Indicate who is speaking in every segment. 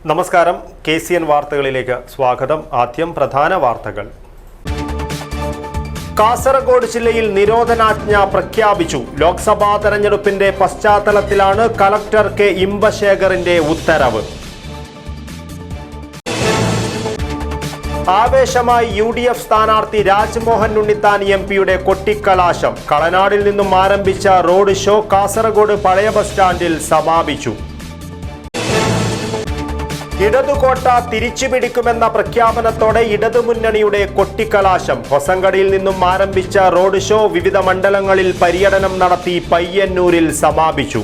Speaker 1: നമസ്കാരം, KCN വാർത്തകളിലേക്ക് സ്വാഗതം. ആദ്യം പ്രധാന വാർത്തകൾ. കാസർഗോഡ് ജില്ലയിൽ നിരോധനാജ്ഞ പ്രഖ്യാപിച്ചു. ലോക്സഭാ തെരഞ്ഞെടുപ്പിന്റെ പശ്ചാത്തലത്തിലാണ് കളക്ടർ കെ ഇമ്പശേഖറിന്റെ ഉത്തരവ്. ആവേശമായി UDF സ്ഥാനാർത്ഥി രാജ്മോഹൻ ഉണ്ണിത്താൻ MP-യുടെ കൊട്ടിക്കലാശം. കളനാടിൽ നിന്നും ആരംഭിച്ച റോഡ് ഷോ കാസർഗോഡ് പഴയ ബസ് സ്റ്റാൻഡിൽ സമാപിച്ചു. ഇടതുകോട്ട തിരിച്ചുപിടിക്കുമെന്ന പ്രഖ്യാപനത്തോടെ ഇടതുമുന്നണിയുടെ കൊട്ടിക്കലാശം. ഹൊസങ്കടിയിൽ നിന്നും ആരംഭിച്ച റോഡ് ഷോ വിവിധ മണ്ഡലങ്ങളിൽ പര്യടനം നടത്തി പയ്യന്നൂരിൽ സമാപിച്ചു.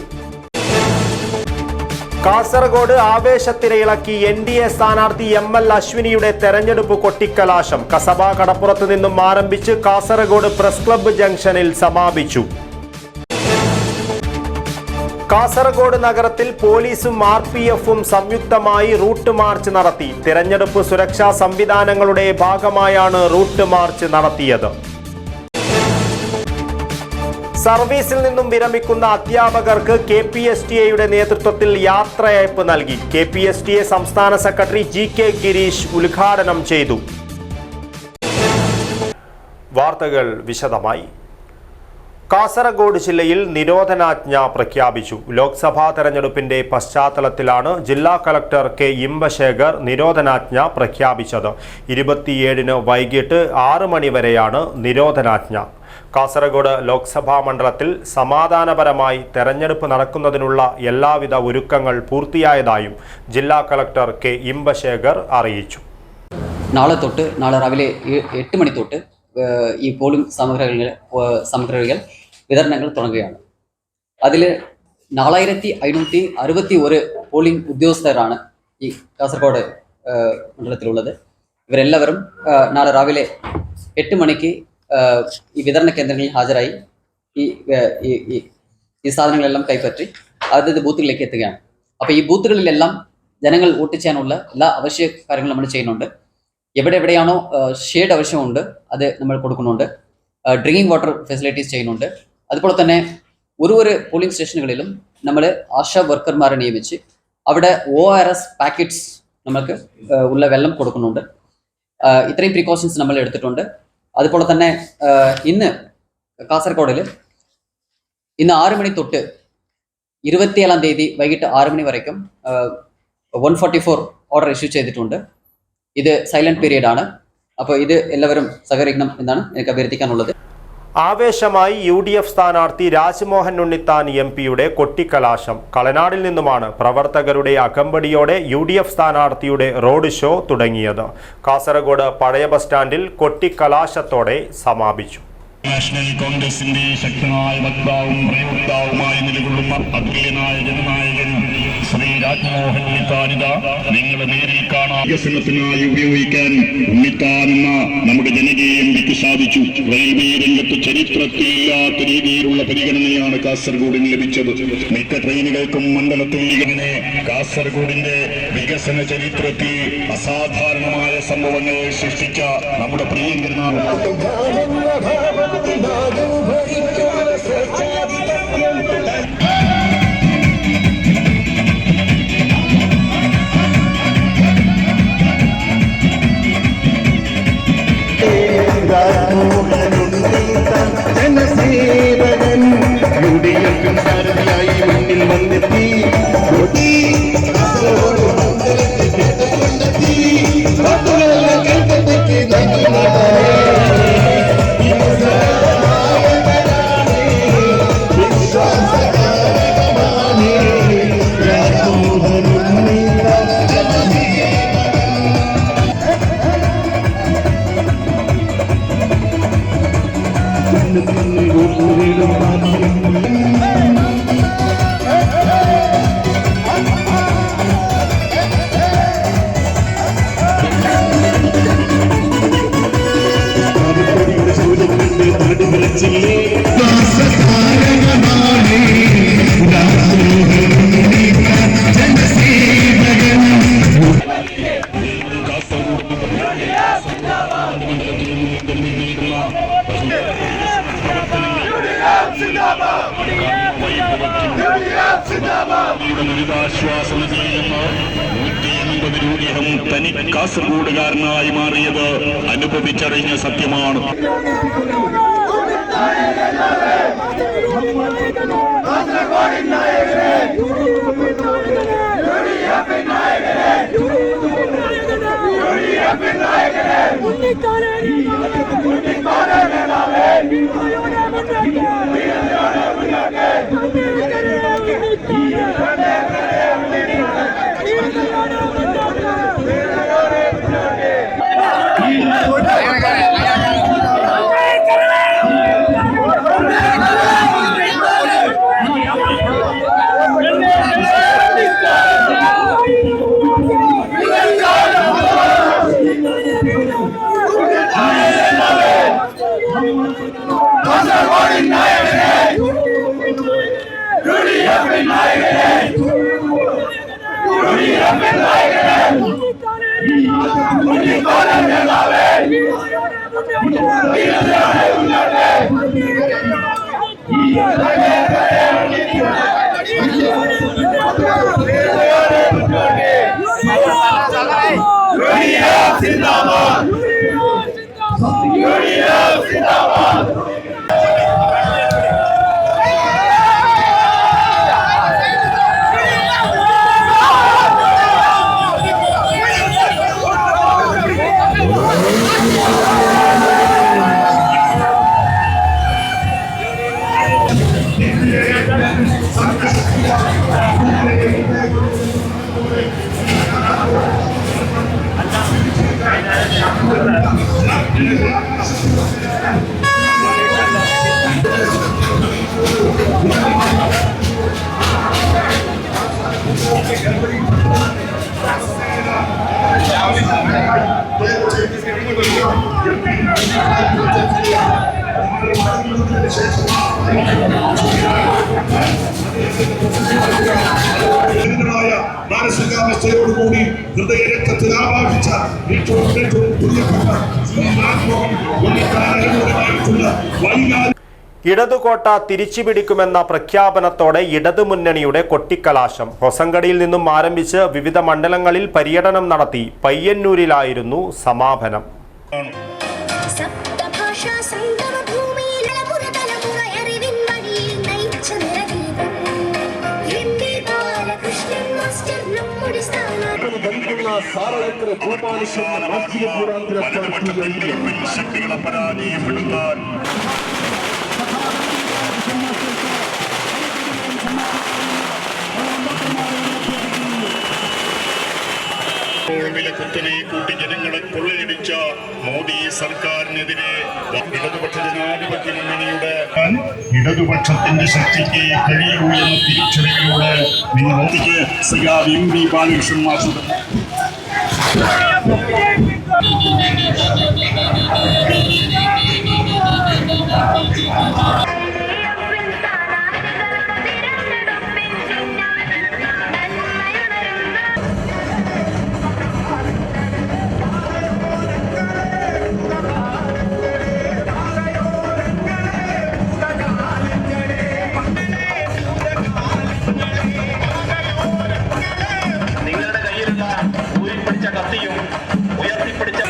Speaker 1: കാസർഗോഡ് ആവേശത്തിരയിളക്കി NDA സ്ഥാനാർത്ഥി ML അശ്വിനിയുടെ തെരഞ്ഞെടുപ്പ് കൊട്ടിക്കലാശം. കസബ കടപ്പുറത്ത് നിന്നും ആരംഭിച്ച് കാസർഗോഡ് പ്രസ് ക്ലബ്ബ് ജംഗ്ഷനിൽ സമാപിച്ചു. കാസർഗോഡ് നഗരത്തിൽ പോലീസും RPF-ഉം സംയുക്തമായി റൂട്ട് മാർച്ച് നടത്തി. തിരഞ്ഞെടുപ്പ് സുരക്ഷാ സംവിധാനങ്ങളുടെ ഭാഗമായാണ് റൂട്ട് മാർച്ച് നടത്തിയത്. സർവീസിൽ നിന്നും വിരമിക്കുന്ന അധ്യാപകർക്ക് KPSTA-യുടെ നേതൃത്വത്തിൽ യാത്രയയപ്പ് നൽകി. KPSTA സംസ്ഥാന സെക്രട്ടറി GK ഗിരീഷ് ഉദ്ഘാടനം ചെയ്തു. വാർത്തകൾ വിശദമായി. കാസർഗോഡ് ജില്ലയിൽ നിരോധനാജ്ഞ പ്രഖ്യാപിച്ചു. ലോക്സഭാ തെരഞ്ഞെടുപ്പിന്റെ പശ്ചാത്തലത്തിലാണ് ജില്ലാ കളക്ടർ കെ ഇമ്പശേഖർ നിരോധനാജ്ഞ പ്രഖ്യാപിച്ചത്. 27-ന് വൈകിട്ട് 6 മണി വരെയാണ് നിരോധനാജ്ഞ. കാസർഗോഡ് ലോക്സഭാ മണ്ഡലത്തിൽ സമാധാനപരമായി തെരഞ്ഞെടുപ്പ് നടക്കുന്നതിനുള്ള എല്ലാവിധ ഒരുക്കങ്ങൾ പൂർത്തിയായതായും ജില്ലാ കളക്ടർ കെ ഇമ്പശേഖർ അറിയിച്ചു.
Speaker 2: നാളെ രാവിലെ 8 മണി തൊട്ട് ഈ പോളിംഗ് സാമഗ്രികൾ വിതരണങ്ങൾ തുടങ്ങുകയാണ്. അതിൽ 4561 പോളിംഗ് ഉദ്യോഗസ്ഥരാണ് ഈ കാസർഗോഡ് മണ്ഡലത്തിലുള്ളത്. ഇവരെല്ലാവരും നാളെ രാവിലെ 8 മണിക്ക് ഈ വിതരണ കേന്ദ്രങ്ങളിൽ ഹാജരായി ഈ സാധനങ്ങളെല്ലാം കൈപ്പറ്റി അതത് ബൂത്തുകളിലേക്ക് എത്തുകയാണ്. അപ്പോൾ ഈ ബൂത്തുകളിലെല്ലാം ജനങ്ങൾ വോട്ട് ചെയ്യാനുള്ള എല്ലാ അവശ്യ കാര്യങ്ങളും നമ്മൾ ചെയ്യുന്നുണ്ട്. എവിടെയാണോ ഷെയ്ഡ് ആവശ്യമുണ്ട് അത് നമ്മൾ കൊടുക്കുന്നുണ്ട്. ഡ്രിങ്കിങ് വാട്ടർ ഫെസിലിറ്റീസ് ചെയ്യുന്നുണ്ട്. അതുപോലെ തന്നെ ഒരു പോളിംഗ് സ്റ്റേഷനുകളിലും നമ്മൾ ആശാ വർക്കർമാരെ നിയമിച്ച് അവിടെ ORS പാക്കറ്റ്സ് നമുക്ക് ഉള്ള വെള്ളം കൊടുക്കുന്നുണ്ട്. ഇത്രയും പ്രിക്കോഷൻസ് നമ്മൾ എടുത്തിട്ടുണ്ട്. അതുപോലെ തന്നെ ഇന്ന് കാസർഗോഡിൽ 6 മണി തൊട്ട് 27-ാം തീയതി വൈകിട്ട് 6 മണി വരയ്ക്കും 144 ഓർഡർ ഇഷ്യൂ ചെയ്തിട്ടുണ്ട്. ഇത് സൈലന്റ് പീരീഡ് ആണ്. അപ്പോൾ ഇത് എല്ലാവരും സഹകരിക്കണം എന്നാണ് എനിക്ക് അഭ്യർത്ഥിക്കാനുള്ളത്.
Speaker 1: ആവേശമായി UDF സ്ഥാനാർത്ഥി രാജ്മോഹൻ ഉണ്ണിത്താൻ MP-യുടെ കൊട്ടിക്കലാശം. കളനാടിൽ നിന്നുമാണ് പ്രവർത്തകരുടെ അകമ്പടിയോടെ UDF സ്ഥാനാർത്ഥിയുടെ റോഡ് ഷോ തുടങ്ങിയത്. കാസർഗോഡ് പഴയ ബസ് സ്റ്റാൻഡിൽ കൊട്ടിക്കലാശത്തോടെ സമാപിച്ചു.
Speaker 3: നാഷണൽ കോൺഗ്രസിന്റെ ശക്തനായ വക്താവും പ്രയോക്താവുമായി നിലകൊള്ളുന്ന അതുല്യനായ ജനനായകൻ ശ്രീ രാജ്മോഹൻ ഉണ്ണിത്താനിത നിങ്ങളെ നേരിൽ കാണാൻ വികസനത്തിനായി ഉപയോഗിക്കാൻ ഉണ്ണിത്താൻ എന്ന നമ്മുടെ ജനകീയ MPക്ക് സാധിച്ചു. റെയിൽവേ രംഗത്ത് ചരിത്രത്തിലില്ലാത്ത രീതിയിലുള്ള പരിഗണനയാണ് കാസർഗോഡിന് ലഭിച്ചത്. മിക്ക ട്രെയിനുകൾക്കും മണ്ഡലത്തിൽ ഇങ്ങനെ കാസർഗോഡിന്റെ വികസന ചരിത്രത്തിൽ അസാധാരണമായ സംഭവങ്ങൾ സൃഷ്ടിച്ച നമ്മുടെ പ്രിയങ്കരനായ
Speaker 4: ജനസേവകൻ UDF സാരഥിയായി മുന്നിൽ വന്നെത്തി. ദുരിതാശ്വാസ നിധിയിൽ നിന്ന്
Speaker 3: രൂപം തനി കാസർഗോഡുകാരനായി മാറിയത് അനുഭവിച്ചറിഞ്ഞ സത്യമാണ്.
Speaker 5: മാനസികാവസ്ഥയോടുകൂടി ഹൃദയരക്തത്തിൽ ആവാഹിച്ച ഏറ്റവും പ്രിയപ്പെട്ട വൈകാരിക
Speaker 1: ഇടതുകോട്ട തിരിച്ചുപിടിക്കുമെന്ന പ്രഖ്യാപനത്തോടെ ഇടതുമുന്നണിയുടെ കൊട്ടിക്കലാശം. ഹൊസങ്കടിയിൽ നിന്നും ആരംഭിച്ച് വിവിധ മണ്ഡലങ്ങളിൽ പര്യടനം നടത്തി പയ്യന്നൂരിലായിരുന്നു സമാപനം.
Speaker 3: ശക്തികളെ പരാജയപ്പെടുത്താൻ വിലക്കുത്തനെ കൂട്ടി ജനങ്ങളെ കൊള്ളയടിച്ച മോദി സർക്കാരിനെതിരെ ഇടതുപക്ഷ ജനാധിപത്യ മുന്നണിയുടെ ഇടതുപക്ഷത്തിന്റെ ശക്തിക്ക് കഴിയൂ എന്ന തിരിച്ചറിവിലൂടെ നിങ്ങൾ ഒന്നിക്ക് സഖാവ് എം പി ബാലകൃഷ്ണൻ മാസ്റ്റർ കത്തിയും ഉയർത്തിപ്പിടിച്ച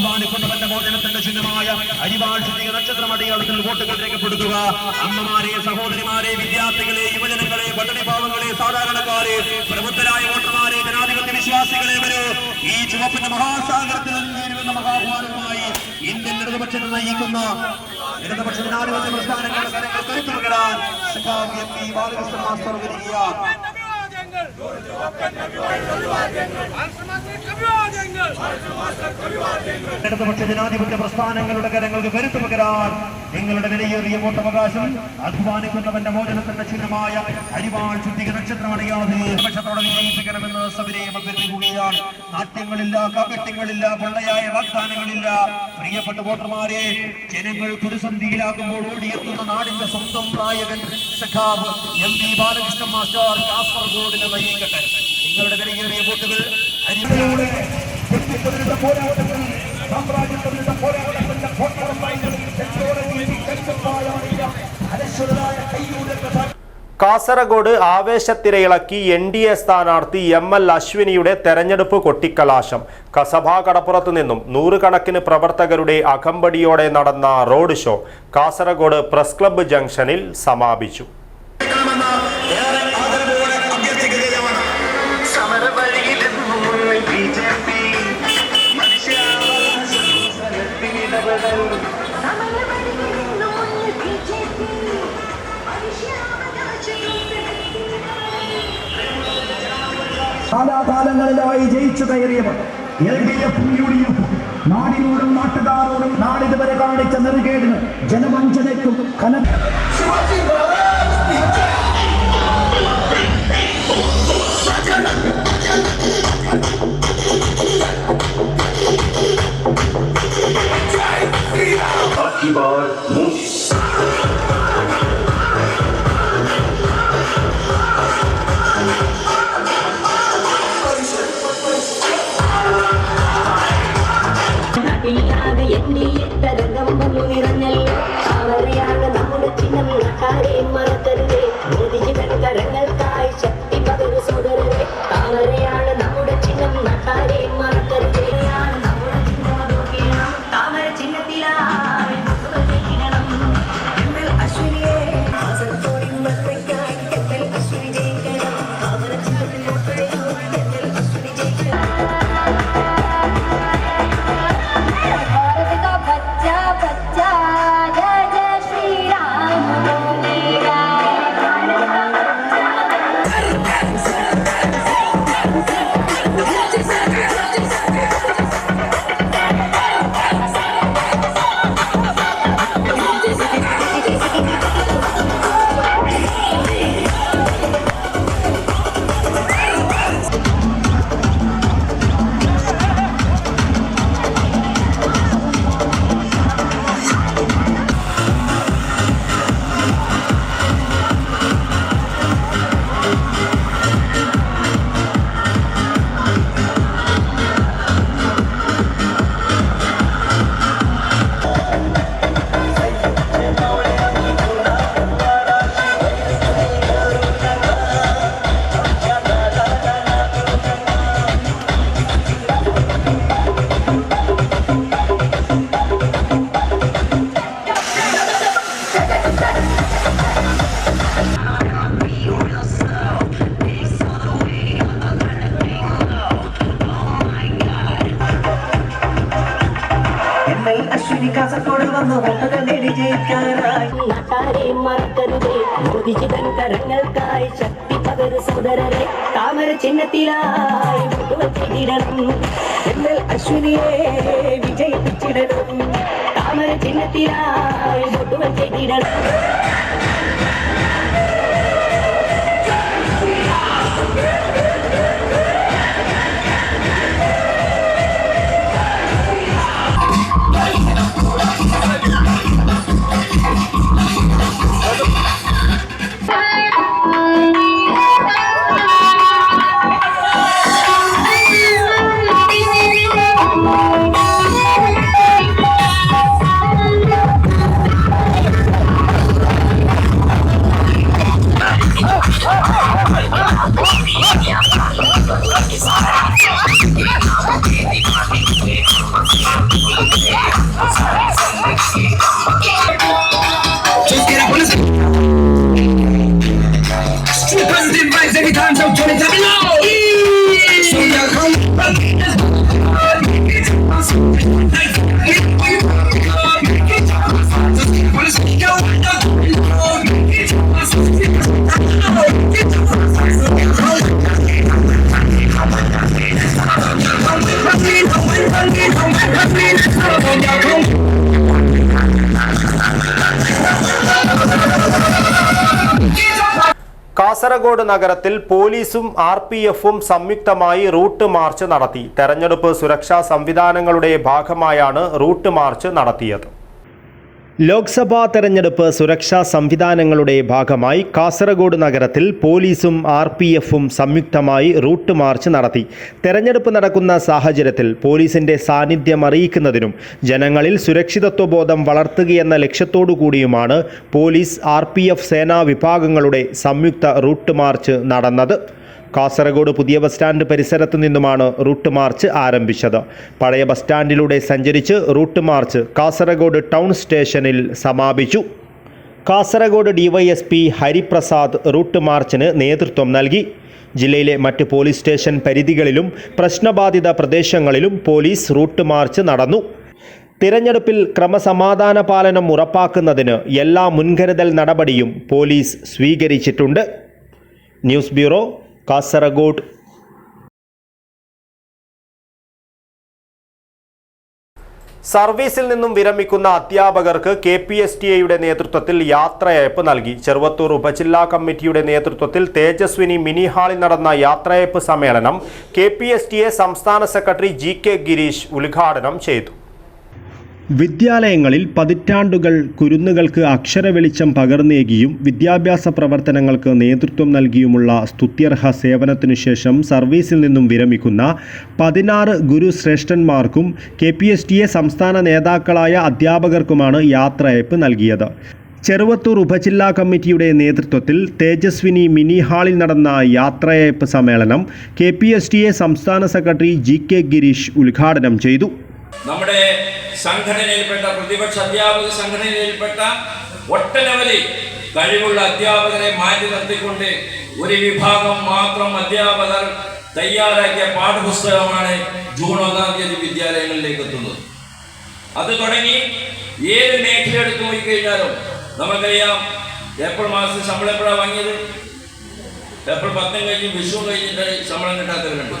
Speaker 6: അധ്വാനിക്കുന്നവന്റെ മോചനത്തിന്റെ ചിഹ്നമായ അരിവാൾ ശുചിക നക്ഷത്രം അടയാളത്തിൽ വോട്ടുകൾ രേഖപ്പെടുത്തുക. അമ്മമാരെ, സഹോദരിമാരെ, വിദ്യാർത്ഥികളെ, യുവജനങ്ങളെ, പട്ടണിപാവങ്ങളെ, സാധാരണക്കാരെ, പ്രബുദ്ധരായ വോട്ടർമാരെ, ജനാധിപത്യ വിശ്വാസികളെ വരൂ. ഈ ചുവപ്പിന്റെ മഹാസാഗരത്തിൽ ചേരുന്ന മഹാഭാരതമായി ഇന്ത്യൻ ഇടതുപക്ഷത്തെ നയിക്കുന്ന ഇടതുപക്ഷ ജനാധിപത്യ പ്രസ്ഥാനങ്ങളുടെ കരങ്ങൾ കരുത്തു പകരാൻ സഖാവ് എം പി ബാലകൃഷ്ണൻ മാസ്റ്റർ വരികയാണ്. ഇടതുപക്ഷ ജനാധിപത്യ പ്രസ്ഥാനങ്ങളുടെ കരങ്ങൾക്ക് കരുത്തു പകരാൻ നിങ്ങളുടെ വിലയേറിയ വോട്ടവകാശം അധ്വാനിക്കുന്നവന്റെ മോചനത്തിന്റെ ചിഹ്നമായ അരിവാൾ ശുദ്ധിക നക്ഷത്രമടയാതെ പക്ഷത്തോടെ വിജയിപ്പിക്കണമെന്ന് സവിനയം അഭ്യർത്ഥിക്കുകയാണ്. നാട്യങ്ങളില്ല, കാപട്യങ്ങളില്ല, പൊള്ളയായ വാഗ്ദാനങ്ങളില്ല. പ്രിയപ്പെട്ട വോട്ടർമാരെ, ജനങ്ങൾ പ്രതിസന്ധിയിലാകുമ്പോൾ ഓടിയെത്തുന്ന നാടിന്റെ സ്വന്തം നായകൻ സഖാവ് എം പി ബാലകൃഷ്ണൻ മാസ്റ്റർ കാസർഗോഡിനെ നയിക്കട്ടെ. നിങ്ങളുടെ വിലയേറിയ വോട്ടുകൾ
Speaker 1: കാസർഗോഡ് ആവേശത്തിരയിളക്കി NDA സ്ഥാനാർത്ഥി ML അശ്വിനിയുടെ തെരഞ്ഞെടുപ്പ് കൊട്ടിക്കലാശം. കസബാ കടപ്പുറത്തു നിന്നും നൂറുകണക്കിന് പ്രവർത്തകരുടെ അകമ്പടിയോടെ നടന്ന road show Kasaragod press club ജംഗ്ഷനിൽ സമാപിച്ചു.
Speaker 7: കാലാകാലങ്ങളിലായി ജയിച്ചു കയറിയവർ LDF, UDF നാടിനോടും നാട്ടുകാരോടും നാടിതുവരെ കാണിച്ച നെറുകേടിന് ജനവഞ്ചനയ്ക്കും
Speaker 8: നമ്മുടെ ചിഹ്നം നട്ടാരെയും മറക്കരുതേ. കരങ്ങൾക്കായി ശക്തി പകരു സോദരരെ. താമരയാണ് നമ്മുടെ ചിഹ്നം, നട്ടാരെയും മറക്കരുതേ. നമ്മുടെ ചിഹ്നം താമര ചിഹ്നത്തിലായി അശ്വിനിയെ അശ്വിനി ജയിക്കണം. താമര ചിഹ്നത്തിൽ അശ്വിനി ജയിക്കണം.
Speaker 9: അശ്വിനി കാസർഗോഡ് വന്ന് വോട്ടുകൾ നേടി ജയിക്കാനായി.
Speaker 8: നാട്ടാരെയും മറക്കരുതേ. മോദിജിതൻ കരങ്ങൾക്കായി ശക്തി പകരു സോദരരെ. താമര ചിഹ്നത്തിലായി വോട്ടുകൾ ചെയ്തിടണം. ML അശ്വിനിയെ വിജയിപ്പിച്ചിടണം. താമര ചിഹ്നത്തിലായി വോട്ടുകൾ ചെയ്തിടണം.
Speaker 1: കാസർഗോഡ് നഗരത്തിൽ പോലീസും RPFും സംയുക്തമായി റൂട്ട് മാർച്ച് നടത്തി. തെരഞ്ഞെടുപ്പ് സുരക്ഷാ സംവിധാനങ്ങളുടെ ഭാഗമായാണ് റൂട്ട് മാർച്ച് നടത്തിയത്. ലോക്സഭാ തെരഞ്ഞെടുപ്പ് സുരക്ഷാ സംവിധാനങ്ങളുടെ ഭാഗമായി കാസർഗോഡ് നഗരത്തിൽ പോലീസും RPFും സംയുക്തമായി റൂട്ട് മാർച്ച് നടത്തി. തെരഞ്ഞെടുപ്പ് നടക്കുന്ന സാഹചര്യത്തിൽ പോലീസിന്റെ സാന്നിധ്യം അറിയിക്കുന്നതിനും ജനങ്ങളിൽ സുരക്ഷിതത്വബോധം വളർത്തുകയെന്ന ലക്ഷ്യത്തോടു കൂടിയുമാണ് പോലീസ് RPF സേനാ വിഭാഗങ്ങളുടെ സംയുക്ത റൂട്ട് മാർച്ച് നടന്നത്. കാസർഗോഡ് പുതിയ ബസ് സ്റ്റാൻഡ് പരിസരത്തു നിന്നുമാണ് റൂട്ട് മാർച്ച് ആരംഭിച്ചത്. പഴയ ബസ് സ്റ്റാൻഡിലൂടെ സഞ്ചരിച്ച് റൂട്ട് മാർച്ച് കാസർഗോഡ് ടൗൺ സ്റ്റേഷനിൽ സമാപിച്ചു. കാസർഗോഡ് DYSP ഹരിപ്രസാദ് റൂട്ട് മാർച്ചിന് നേതൃത്വം നൽകി. ജില്ലയിലെ മറ്റ് പോലീസ് സ്റ്റേഷൻ പരിധികളിലും പ്രശ്നബാധിത പ്രദേശങ്ങളിലും പോലീസ് റൂട്ട് മാർച്ച് നടന്നു. തിരഞ്ഞെടുപ്പിൽ ക്രമസമാധാന പാലനം ഉറപ്പാക്കുന്നതിന് എല്ലാ മുൻകരുതൽ നടപടിയും പോലീസ് സ്വീകരിച്ചിട്ടുണ്ട്. News bureau, Kasaragod. സർവീസിൽ നിന്നും വിരമിക്കുന്ന അധ്യാപകർക്ക് KPSTA നേതൃത്വത്തിൽ യാത്രയയപ്പ് നൽകി. ചെറുവത്തൂർ ഉപജില്ലാ കമ്മിറ്റിയുടെ നേതൃത്വത്തിൽ തേജസ്വിനി മിനി ഹാളിൽ നടന്ന യാത്രയയപ്പ് സമ്മേളനം KPSTA സംസ്ഥാന സെക്രട്ടറി GK ഗിരീഷ് ഉദ്ഘാടനം ചെയ്തു. വിദ്യാലയങ്ങളിൽ പതിറ്റാണ്ടുകൾ കുരുന്നുകൾക്ക് അക്ഷര വെളിച്ചം പകർന്നേകിയും വിദ്യാഭ്യാസ പ്രവർത്തനങ്ങൾക്ക് നേതൃത്വം നൽകിയുമുള്ള സ്തുത്യർഹ സേവനത്തിനു ശേഷം സർവീസിൽ നിന്നും വിരമിക്കുന്ന 16 ഗുരുശ്രേഷ്ഠന്മാർക്കും KPSTA സംസ്ഥാന നേതാക്കളായ അധ്യാപകർക്കുമാണ് യാത്രയയപ്പ് നൽകിയത്. ചെറുവത്തൂർ ഉപജില്ലാ കമ്മിറ്റിയുടെ നേതൃത്വത്തിൽ തേജസ്വിനി മിനി ഹാളിൽ നടന്ന യാത്രയയപ്പ് സമ്മേളനം KPSTA സംസ്ഥാന സെക്രട്ടറി GK ഗിരീഷ് ഉദ്ഘാടനം ചെയ്തു.
Speaker 10: നമ്മുടെ സംഘടനയിൽപ്പെട്ട പ്രതിപക്ഷ അധ്യാപക സംഘടനയിൽപ്പെട്ട ഒട്ടനവധി കഴിവുള്ള അധ്യാപകരെ മാറ്റി നിർത്തിക്കൊണ്ട് ഒരു വിഭാഗം മാത്രം അധ്യാപകർ തയ്യാറാക്കിയ പാഠപുസ്തകമാണ് ജൂൺ 1-ാം തീയതി വിദ്യാലയങ്ങളിലേക്ക് എത്തുന്നത്. അത് തുടങ്ങി ഏത് മേഖല എടുത്തു നോക്കിക്കഴിഞ്ഞാലും നമുക്കറിയാം. ഏപ്രിൽ മാസത്തിൽ ശമ്പളം എപ്പോഴാണ് വാങ്ങിയത്? ഏപ്രിൽ 10 കഴിഞ്ഞ് വിഷു കഴിഞ്ഞിട്ട് ശമ്പളം കിട്ടാത്തവരുണ്ട്.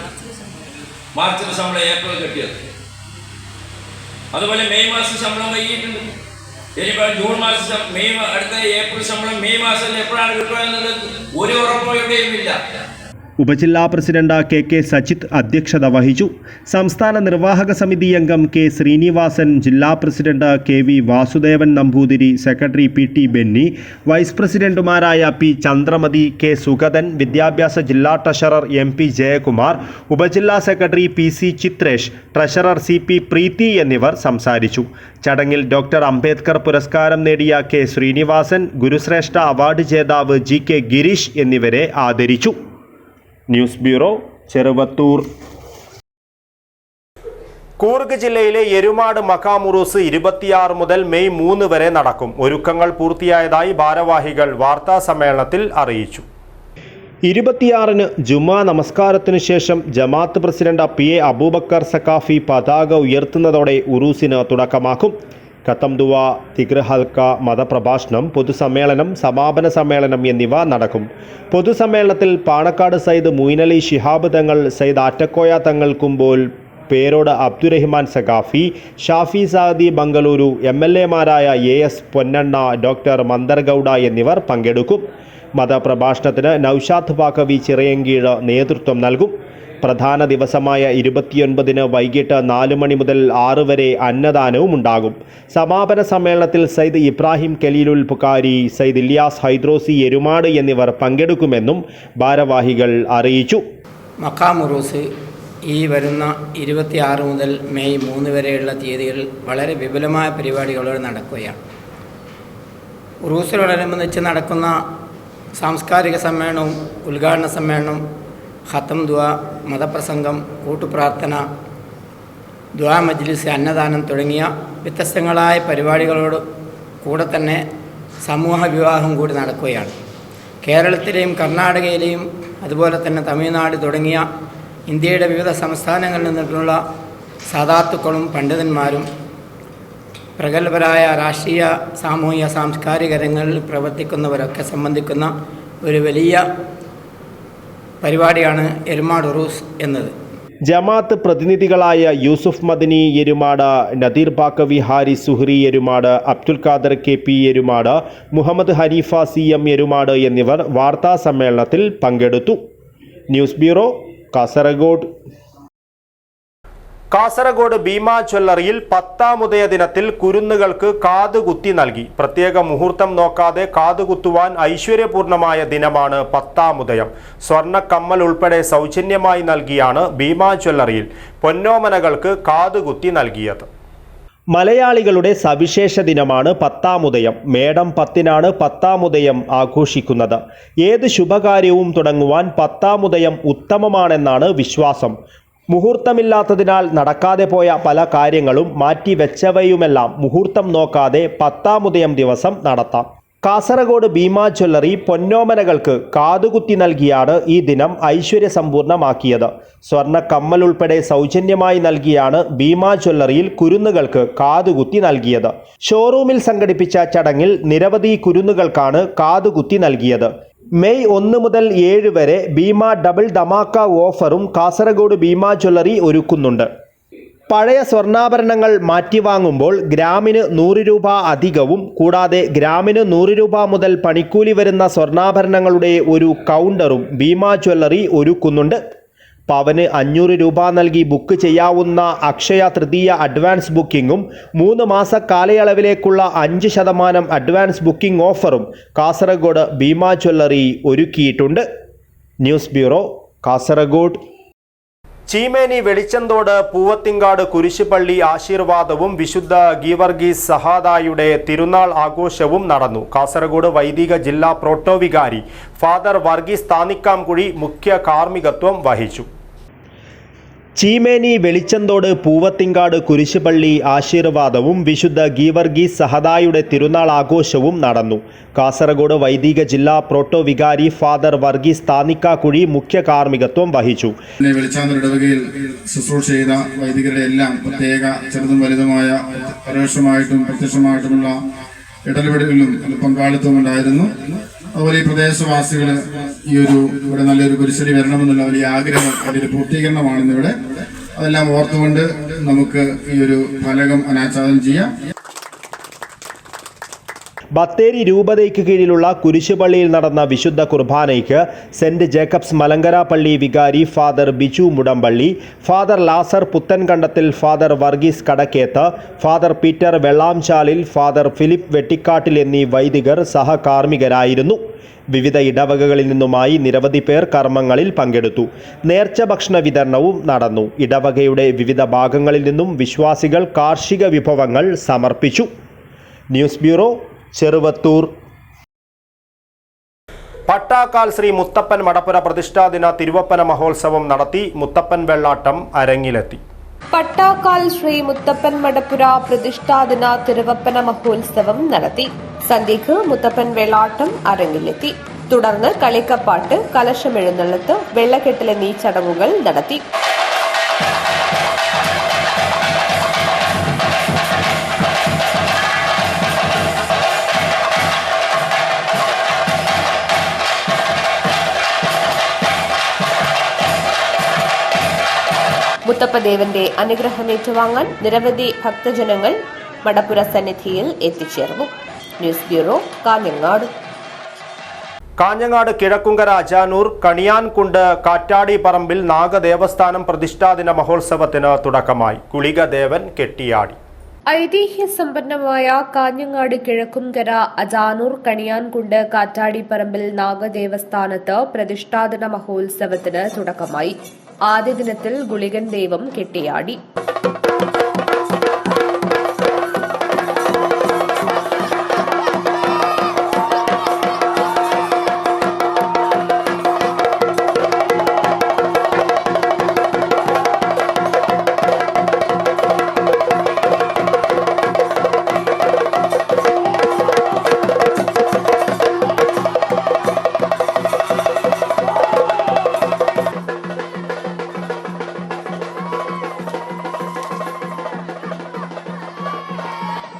Speaker 10: മാർച്ചിന് ശമ്പളം ഏപ്രിൽ കിട്ടിയത്. അതുപോലെ മെയ് മാസം ശമ്പളം വൈകിട്ടുണ്ട്. ഇനിയിപ്പോൾ ജൂൺ മാസം അടുത്ത ഏപ്രിൽ ശമ്പളം മെയ് മാസത്തിൽ എപ്പോഴാണ് കിട്ടുക എന്നുള്ളത് ഒരു ഉറപ്പോ എവിടെയും ഇല്ല.
Speaker 1: ഉപജില്ലാ പ്രസിഡന്റ് KK സജിത്ത് അധ്യക്ഷത വഹിച്ചു. സംസ്ഥാന നിർവാഹക സമിതി അംഗം K ശ്രീനിവാസൻ, ജില്ലാ president KV Vasudevan Namboothiri, secretary PT Benny, vice പ്രസിഡന്റുമാരായ P ചന്ദ്രമതി, K സുഗതൻ, വിദ്യാഭ്യാസ ജില്ലാ ട്രഷറർ MP ജയകുമാർ, ഉപജില്ലാ secretary PC Chitresh, treasurer CP Preethi എന്നിവർ സംസാരിച്ചു. ചടങ്ങിൽ ഡോക്ടർ അംബേദ്കർ പുരസ്കാരം നേടിയ K ശ്രീനിവാസൻ, ഗുരുശ്രേഷ്ഠ അവാർഡ് ജേതാവ് GK ഗിരീഷ് എന്നിവരെ ആദരിച്ചു. News bureau, Cheruvathur. കൂർഗ് ജില്ലയിലെ എരുമാട് മഖാം ഉറൂസ് 26 മുതൽ മെയ് 3 വരെ നടക്കും. ഒരുക്കങ്ങൾ പൂർത്തിയായതായി ഭാരവാഹികൾ വാർത്താ സമ്മേളനത്തിൽ അറിയിച്ചു. 26-ന് ജുമാ നമസ്കാരത്തിനു ശേഷം ജമാഅത്ത് പ്രസിഡന്റ് PA അബൂബക്കർ സഖാഫി പതാക ഉയർത്തുന്നതോടെ ഉറൂസിന് തുടക്കമാക്കും. ഖത്തം ദുവ, തിഗ്ര ഹൽക്ക, മതപ്രഭാഷണം, പൊതുസമ്മേളനം, സമാപന സമ്മേളനം എന്നിവ നടക്കും. പൊതുസമ്മേളനത്തിൽ പാണക്കാട് സയ്യിദ് മൊയ്നലി ശിഹാബ് തങ്ങൾ, സയ്യിദ് ആറ്റക്കോയ തങ്ങൾ കുമ്പോൾ, പേരോട് അബ്ദുറഹിമാൻ സഖാഫി, ഷാഫി സാദി ബംഗളൂരു, MLA-മാരായ AS പൊന്നണ്ണ, ഡോക്ടർ മന്ദർഗൌഡ എന്നിവർ പങ്കെടുക്കും. മതപ്രഭാഷണത്തിന് നൌഷാദ് ബാക്കവി ചിറയൻകീഴ് നേതൃത്വം നൽകും. പ്രധാന ദിവസമായ 29-ന് വൈകിട്ട് 4 മണി മുതൽ 6 വരെ അന്നദാനവും ഉണ്ടാകും. സമാപന സമ്മേളനത്തിൽ സയ്യിദ് ഇബ്രാഹിം കലീലുൽ പുക്കാരി, സയ്യിദ് ഇലിയാസ് ഹൈദ്രോസി എരുമാട് എന്നിവർ പങ്കെടുക്കുമെന്നും ഭാരവാഹികൾ അറിയിച്ചു.
Speaker 11: മഖാം ഉറൂസ് ഈ വരുന്ന 26 മുതൽ മെയ് 3 വരെയുള്ള തീയതികളിൽ വളരെ വിപുലമായ പരിപാടികളോടെ നടക്കുകയാണ്. ഉറൂസിനോടനുബന്ധിച്ച് നടക്കുന്ന സാംസ്കാരിക സമ്മേളനവും ഉദ്ഘാടന സമ്മേളനവും, ഖത്തം ദുവ, മതപ്രസംഗം, കൂട്ടുപ്രാർത്ഥന, ദുആ മജ്ലിസ്, അന്നദാനം തുടങ്ങിയ വ്യത്യസ്തങ്ങളായ പരിപാടികളോട് കൂടെ തന്നെ സമൂഹ വിവാഹം കൂടി നടക്കുകയാണ്. കേരളത്തിലെയും കർണാടകയിലെയും അതുപോലെ തന്നെ തമിഴ്നാട് തുടങ്ങിയ ഇന്ത്യയുടെ വിവിധ സംസ്ഥാനങ്ങളിൽ നിന്നിട്ടുള്ള സാദാത്തുക്കളും പണ്ഡിതന്മാരും പ്രഗത്ഭരായ രാഷ്ട്രീയ, സാമൂഹിക, സാംസ്കാരിക രംഗങ്ങളിൽ പ്രവർത്തിക്കുന്നവരൊക്കെ സംബന്ധിക്കുന്ന ഒരു വലിയ പരിപാടിയാണ് എരുമാട് ഉറൂസ് എന്നത്.
Speaker 1: ജമാഅത്ത് പ്രതിനിധികളായ യൂസുഫ് മദനി എരുമാട്, നദീർ ബാക്കവി, ഹാരിസ് സുഹ്രി എരുമാട്, അബ്ദുൽ ഖാദർ KP എരുമാട്, മുഹമ്മദ് ഹനീഫ CM എരുമാട് എന്നിവർ വാർത്താ സമ്മേളനത്തിൽ പങ്കെടുത്തു. News bureau, Kasaragod. കാസർഗോഡ് ഭീമ ജ്വല്ലറിയിൽ 10ാം ഉദയ ദിനത്തിൽ കുരുന്നുകൾക്ക് കാതുകുത്തി നൽകി. പ്രത്യേക മുഹൂർത്തം നോക്കാതെ കാതുകുത്തുവാൻ ഐശ്വര്യപൂർണമായ ദിനമാണ് 10ാം ഉദയം. സ്വർണ്ണ കമ്മൽ ഉൾപ്പെടെ സൗജന്യമായി നൽകിയാണ് ഭീമ ജ്വല്ലറിയിൽ പൊന്നോമനകൾക്ക് കാതുകുത്തി നൽകിയത്. മലയാളികളുടെ സവിശേഷ ദിനമാണ് 10ാം ഉദയം. മേടം 10-നാണ് 10ാം ഉദയം ആഘോഷിക്കുന്നത്. ഏത് ശുഭകാര്യവും തുടങ്ങുവാൻ 10ാം ഉദയം ഉത്തമമാണെന്നാണ് വിശ്വാസം. മുഹൂർത്തമില്ലാത്തതിനാൽ നടക്കാതെ പോയ പല കാര്യങ്ങളും മാറ്റിവെച്ചവയുമെല്ലാം മുഹൂർത്തം നോക്കാതെ 10ാം ഉദയം ദിവസം നടത്താം. കാസർഗോഡ് ഭീമ ജ്വല്ലറി പൊന്നോമനകൾക്ക് കാതുകുത്തി നൽകിയാണ് ഈ ദിനം ഐശ്വര്യസമ്പൂർണ്ണമാക്കിയത്. സ്വർണ്ണ കമ്മൽ ഉൾപ്പെടെ സൗജന്യമായി നൽകിയാണ് ഭീമ ജ്വല്ലറിയിൽ കുരുന്നുകൾക്ക് കാതുകുത്തി നൽകിയത്. ഷോറൂമിൽ സംഘടിപ്പിച്ച ചടങ്ങിൽ നിരവധി കുരുന്നുകൾക്കാണ് കാതുകുത്തി നൽകിയത്. മെയ് 1 മുതൽ 7 വരെ ഭീമ ഡബിൾ ധമാക്ക ഓഫറും കാസർഗോഡ് ഭീമ ജ്വല്ലറി ഒരുക്കുന്നുണ്ട്. പഴയ സ്വർണ്ണാഭരണങ്ങൾ മാറ്റിവാങ്ങുമ്പോൾ ഗ്രാമിന് 100 രൂപ അധികവും കൂടാതെ ഗ്രാമിന് 100 രൂപ മുതൽ പണിക്കൂലി വരുന്ന സ്വർണ്ണാഭരണങ്ങളുടെ ഒരു കൗണ്ടറും ഭീമ ജ്വല്ലറി ഒരുക്കുന്നുണ്ട്. പവന് 500 രൂപ നൽകി ബുക്ക് ചെയ്യാവുന്ന അക്ഷയ തൃതീയ അഡ്വാൻസ് ബുക്കിങ്ങും 3 മാസ കാലയളവിലേക്കുള്ള 5% അഡ്വാൻസ് ബുക്കിംഗ് ഓഫറും കാസർഗോഡ് ഭീമ ജ്വല്ലറി ഒരുക്കിയിട്ടുണ്ട്. News bureau, Kasaragod. ചീമേനി വെളിച്ചന്തോട് പൂവത്തിങ്കാട് കുരിശുപള്ളി ആശീർവാദവും വിശുദ്ധ ഗീവർഗീസ് സഹാദായുടെ തിരുനാൾ ആഘോഷവും നടന്നു. കാസർഗോഡ് വൈദിക ജില്ലാ പ്രോട്ടോവികാരി ഫാദർ വർഗീസ് താന്നിക്കാംകുഴി മുഖ്യ കാർമ്മികത്വം വഹിച്ചു. ചീമേനി വെളിച്ചന്തോട് പൂവത്തിങ്കാട് കുരിശുപള്ളി ആശീർവാദവും വിശുദ്ധ ഗീവർഗീസ് സഹദായുടെ തിരുനാൾ ആഘോഷവും നടന്നു. കാസർഗോഡ് വൈദിക ജില്ലാ പ്രോട്ടോവികാരി ഫാദർ വർഗീസ് താന്നിക്കാക്കുഴി മുഖ്യ കാർമ്മികത്വം വഹിച്ചു.
Speaker 12: വെളിച്ചാന്തോട് ഇടവകയിൽ ശുശ്രൂഷ ചെയ്ത വൈദികരുടെ എല്ലാം പ്രത്യേക ചെറുതും വലുതുമായ പരോക്ഷമായിട്ടും പ്രത്യക്ഷമായിട്ടുമുള്ള ഇടപെടലുകളിലും പങ്കാളിത്തവും ഉണ്ടായിരുന്നു. അതുപോലെ ഈ പ്രദേശവാസികൾ ഇവിടെ നല്ലൊരു കുരിശടി വരണമെന്നുള്ള വലിയ ആഗ്രഹം, അതിന്റെ പൂർത്തീകരണമാണ് ഇന്നിവിടെ. അതെല്ലാം ഓർത്തുകൊണ്ട് നമുക്ക് ഈ ഒരു ഫലകം അനാച്ഛാദനം ചെയ്യാം.
Speaker 1: ബത്തേരി രൂപതയ്ക്ക് കീഴിലുള്ള കുരിശുപള്ളിയിൽ നടന്ന വിശുദ്ധ കുർബാനയ്ക്ക് സെന്റ് ജേക്കബ്സ് മലങ്കര പള്ളി വികാരി father Biju Mudampally, father Lazar Puthenkandathil, father Varghese Kadakkethu, father Peter Vellamchalil, father Philip Vettikkattil എന്നീ വൈദികർ സഹകാർമ്മികരായിരുന്നു. വിവിധ ഇടവകകളിൽ നിന്നുമായി നിരവധി പേർ കർമ്മങ്ങളിൽ പങ്കെടുത്തു. നേർച്ച ഭക്ഷണ വിതരണവും നടന്നു. ഇടവകയുടെ വിവിധ ഭാഗങ്ങളിൽ നിന്നും വിശ്വാസികൾ കാർഷിക വിഭവങ്ങൾ സമർപ്പിച്ചു. News bureau, Cheruvathur. പട്ടാക്കാൽ ശ്രീ മുത്തപ്പൻ മടപ്പുര പ്രതിഷ്ഠാദിന തിരുവപ്പന മഹോത്സവം നടത്തി. മുത്തപ്പൻ വെള്ളാട്ടം അരങ്ങിലെത്തി.
Speaker 13: പട്ടാക്കാൽ ശ്രീ മുത്തപ്പൻ മടപ്പുര പ്രതിഷ്ഠാദിന തിരുവപ്പന മഹോത്സവം നടത്തി. സന്ധ്യയ്ക്ക് മുത്തപ്പൻ വെള്ളാട്ടം അരങ്ങിലെത്തി. തുടർന്ന് കളിക്കപ്പാട്ട്, കലശമെഴുന്നള്ളത്ത്, വെള്ളക്കെട്ടിൽ എന്നീ ചടങ്ങുകൾ നടത്തി. മുത്തപ്പദേവന്റെ അനുഗ്രഹം ഏറ്റുവാങ്ങാൻ നിരവധി ഭക്തജനങ്ങൾ മടപ്പുര സന്നിധിയിൽ എത്തിച്ചേർന്നു. News bureau, Kanhangad.
Speaker 1: കാഞ്ഞങ്ങാട് കിഴക്കുങ്കര അജാനൂർ കണിയാൻകുണ്ട് കാറ്റാടി പറമ്പിൽ നാഗദേവസ്ഥാനം പ്രതിഷ്ഠാദിന മഹോത്സവത്തിന് തുടക്കമായി. കുളികദേവൻ കെട്ടിയാടി.
Speaker 13: ഐതിഹ്യസമ്പന്നമായ കാഞ്ഞങ്ങാട് കിഴക്കുംകര അജാനൂർ കണിയാൻകുണ്ട് കാറ്റാടിപ്പറമ്പിൽ നാഗദേവസ്ഥാനത്ത് പ്രതിഷ്ഠാദിന മഹോത്സവത്തിന് തുടക്കമായി. ആദ്യ ദിനത്തിൽ ഗുളികൻ ദൈവം കെട്ടിയാടി.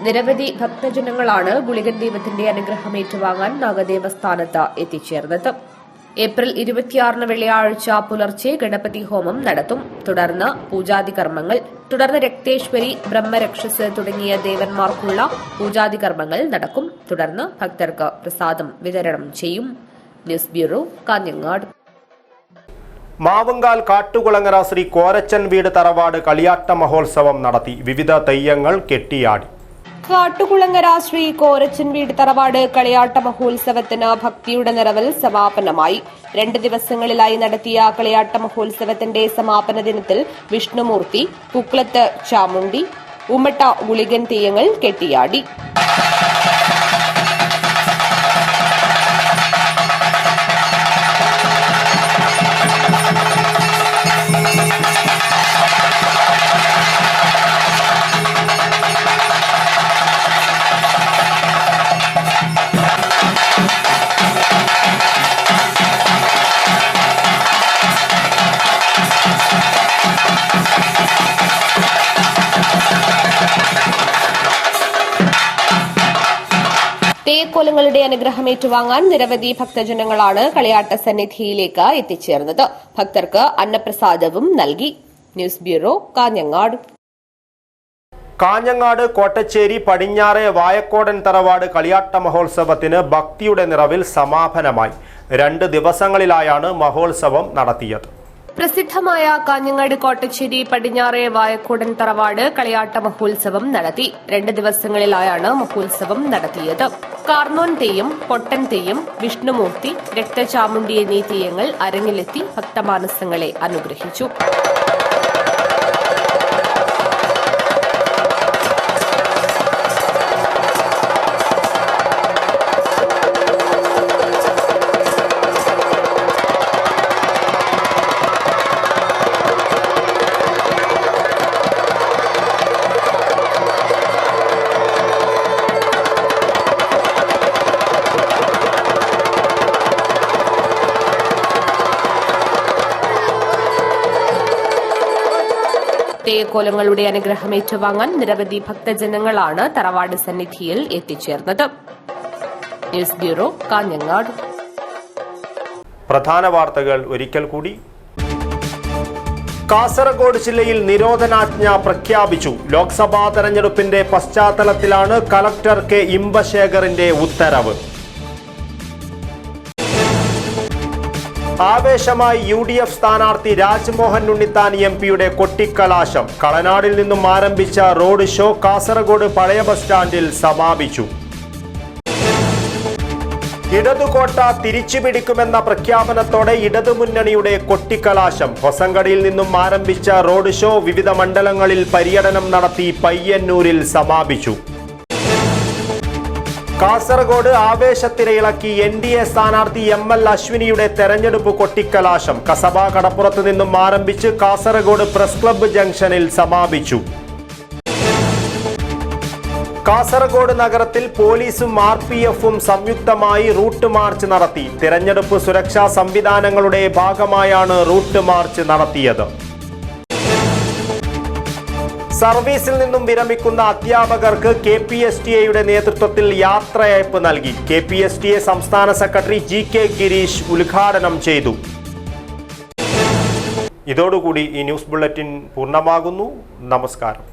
Speaker 13: നിരവധി ഭക്തജനങ്ങളാണ് ഗുളികൻ ദൈവത്തിന്റെ അനുഗ്രഹം ഏറ്റുവാങ്ങാൻ നാഗദേവസ്ഥാനത്ത് എത്തിച്ചേർന്നത്. ഏപ്രിൽ 26 വെള്ളിയാഴ്ച പുലർച്ചെ ഗണപതി ഹോമം നടത്തും. തുടർന്ന് പൂജാതി കർമ്മങ്ങൾ, തുടർന്ന് രക്തേശ്വരി, ബ്രഹ്മരക്ഷസ് തുടങ്ങിയ ദേവന്മാർക്കുള്ള പൂജാതി കർമ്മങ്ങൾ നടക്കും. തുടർന്ന് ഭക്തർക്ക് പ്രസാദം വിതരണം ചെയ്യും. News bureau, Kanhangad.
Speaker 1: മാവുങ്കാൽ കാട്ടുകുളങ്ങര ശ്രീ കോരച്ചൻ വീട് തറവാട് കളിയാട്ട മഹോത്സവം നടത്തി. വിവിധ തെയ്യങ്ങൾ കെട്ടിയാടി.
Speaker 13: കാട്ടുകുളങ്ങര ശ്രീ കോരച്ചൻ വീട് തറവാട് കളിയാട്ട മഹോത്സവത്തിന് ഭക്തിയുടെ നിറവിൽ സമാപനമായി. 2 ദിവസങ്ങളിലായി നടത്തിയ കളിയാട്ട മഹോത്സവത്തിന്റെ സമാപന ദിനത്തിൽ വിഷ്ണുമൂർത്തി, പൂക്കളത്ത് ചാമുണ്ടി, ഉമ്മട്ട ഗുളികൻ തെയ്യങ്ങൾ കെട്ടിയാടി. തെയ്യക്കോലങ്ങളുടെ അനുഗ്രഹം ഏറ്റുവാങ്ങാൻ നിരവധി ഭക്തജനങ്ങളാണ് കളിയാട്ട സന്നിധിയിലേക്ക് എത്തിച്ചേർന്നത്. ഭക്തർക്ക് അന്നപ്രസാദവും നൽകി. News bureau, Kanhangad.
Speaker 1: കാഞ്ഞങ്ങാട് കോട്ടച്ചേരി പടിഞ്ഞാറെ വായക്കോടൻ തറവാട് കളിയാട്ട മഹോത്സവത്തിന് ഭക്തിയുടെ നിറവിൽ സമാപനമായി. 2 ദിവസങ്ങളിലായാണ് മഹോത്സവം നടത്തിയത്.
Speaker 13: പ്രസിദ്ധമായ കാഞ്ഞങ്ങാട് കോട്ടച്ചേരി പടിഞ്ഞാറെ വായക്കോടൻ തറവാട് കളിയാട്ട മഹോത്സവം നടത്തി. 2 ദിവസങ്ങളിലായാണ് മഹോത്സവം നടത്തിയത്. കാർന്നോൻ തെയ്യം, പൊട്ടൻ തെയ്യം, വിഷ്ണുമൂർത്തി, രക്തചാമുണ്ടി എന്നീ തെയ്യങ്ങൾ അരങ്ങിലെത്തി ഭക്തമാനസങ്ങളെ അനുഗ്രഹിച്ചു. തെയ്യക്കോലങ്ങളുടെ അനുഗ്രഹം ഏറ്റുവാങ്ങാൻ നിരവധി ഭക്തജനങ്ങളാണ് തറവാട് സന്നിധിയിൽ എത്തിച്ചേർന്നത്. News bureau, Kanhangad.
Speaker 1: പ്രധാന വാർത്തകൾ ഒരിക്കൽ കൂടി. കാസർഗോഡ് ജില്ലയിൽ നിരോധനാജ്ഞ പ്രഖ്യാപിച്ചു. ലോക്സഭാ തെരഞ്ഞെടുപ്പിന്റെ പശ്ചാത്തലത്തിലാണ് കളക്ടർ കെ ഇമ്പശേഖറിന്റെ ഉത്തരവ്. ആവേശമായി UDF സ്ഥാനാർത്ഥി രാജ്മോഹൻ ഉണ്ണിത്താൻ MP-യുടെ കൊട്ടിക്കലാശം. കളനാടിൽ നിന്നും ആരംഭിച്ച റോഡ് ഷോ കാസർഗോഡ് പഴയ ബസ് സ്റ്റാൻഡിൽ സമാപിച്ചു. ഇടതുകോട്ട തിരിച്ചുപിടിക്കുമെന്ന പ്രഖ്യാപനത്തോടെ ഇടതുമുന്നണിയുടെ കൊട്ടിക്കലാശം. ഹൊസങ്കടിയിൽ നിന്നും ആരംഭിച്ച റോഡ് ഷോ വിവിധ മണ്ഡലങ്ങളിൽ പര്യടനം നടത്തി പയ്യന്നൂരിൽ സമാപിച്ചു. കാസർഗോഡ് ആവേശത്തിരയിളക്കി NDA സ്ഥാനാർത്ഥി ML അശ്വിനിയുടെ തെരഞ്ഞെടുപ്പ് കൊട്ടിക്കലാശം. കസബ കടപ്പുറത്ത് നിന്നും ആരംഭിച്ച് കാസർഗോഡ് പ്രസ് ക്ലബ്ബ് ജംഗ്ഷനിൽ സമാപിച്ചു. കാസർഗോഡ് നഗരത്തിൽ പോലീസും RPF-ഉം സംയുക്തമായി റൂട്ട് മാർച്ച് നടത്തി. തെരഞ്ഞെടുപ്പ് സുരക്ഷാ സംവിധാനങ്ങളുടെ ഭാഗമായാണ് റൂട്ട് മാർച്ച് നടത്തിയത്. സർവീസിൽ നിന്നും വിരമിക്കുന്ന അധ്യാപകർക്ക് KPSTA-യുടെ നേതൃത്വത്തിൽ യാത്രയയപ്പ് നൽകി. KPSTA സംസ്ഥാന സെക്രട്ടറി GK ഗിരീഷ് ഉദ്ഘാടനം ചെയ്തു. ഇതോടുകൂടി ഈ ന്യൂസ് ബുള്ളറ്റിൻ പൂർണ്ണമാകുന്നു. നമസ്കാരം.